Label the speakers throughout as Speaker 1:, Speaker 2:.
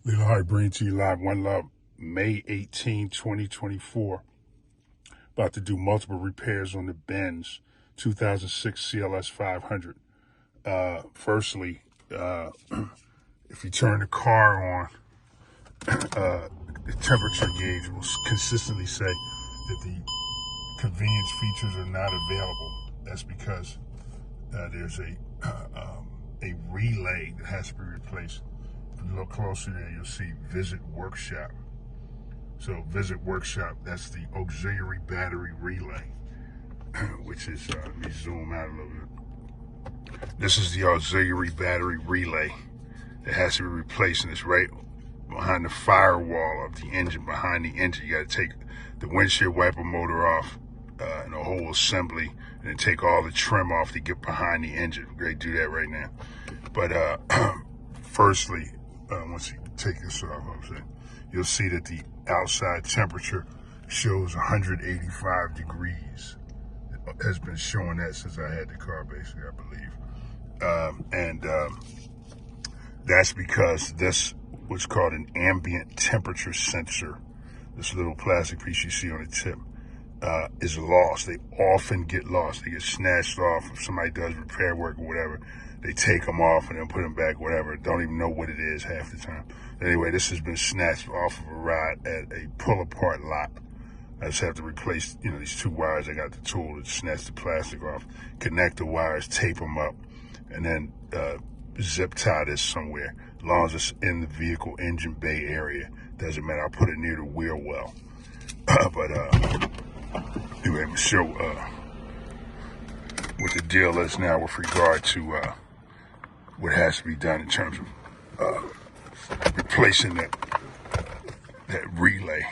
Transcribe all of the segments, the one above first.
Speaker 1: Leland Hardy bringing to you live. One Love, May 18, 2024. About to do multiple repairs on the Benz 2006 CLS500. Firstly, if you turn the car on, the temperature gauge will consistently say that the convenience features are not available. That's because there's a relay that has to be replaced. If you look closer there, you'll see Visit Workshop. So Visit Workshop, that's the auxiliary battery relay, which is, let me zoom out a little bit. This is the auxiliary battery relay that has to be replaced, and it's right behind the firewall of the engine. Behind the engine, you got to take the windshield wiper motor off and the whole assembly, and then take all the trim off to get behind the engine. We're going to do that right now. But firstly, once you take this off, you'll see that the outside temperature shows 185 degrees. It has been showing that since I had the car, basically, I believe. That's because this, what's called an ambient temperature sensor, this little plastic piece you see on the tip, is lost. They often get lost. They get snatched off. If somebody does repair work or whatever, they take them off and then put them back, whatever. Don't even know what it is half the time. Anyway, this has been snatched off of a ride at a pull-apart lot. I just have to replace, these two wires. I got the tool to snatch the plastic off, connect the wires, tape them up, and then zip tie this somewhere. As long as it's in the vehicle engine bay area, doesn't matter. I'll put it near the wheel well. Anyway, I'm gonna show what the deal is now with regard to what has to be done in terms of replacing that relay,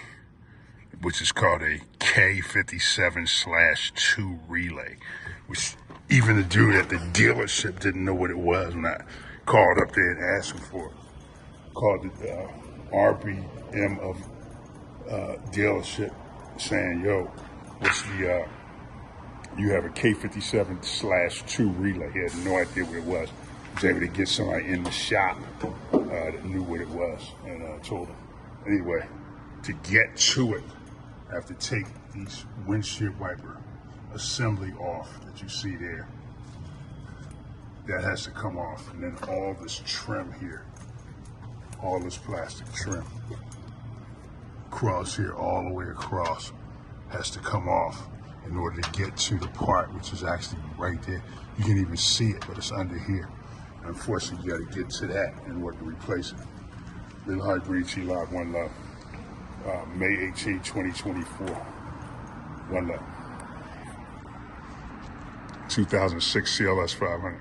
Speaker 1: which is called a K57/2 relay, which even the dude at the dealership didn't know what it was when I called up there and asked him for it. Called the RBM of dealership saying, yo, what's the, you have a K57/2 relay. He had no idea what it was. I was able to get somebody in the shop that knew what it was, and told him. Anyway, to get to it, I have to take these windshield wiper assembly off that you see there. That has to come off, and then all this trim here, all this plastic trim across here, all the way across, has to come off in order to get to the part which is actually right there. You can even see it, but it's under here. And unfortunately, you got to get to that in order to replace it. Leland Hardy bringing to you live. One Love, May 18, 2024. One Love. 2006 CLS500.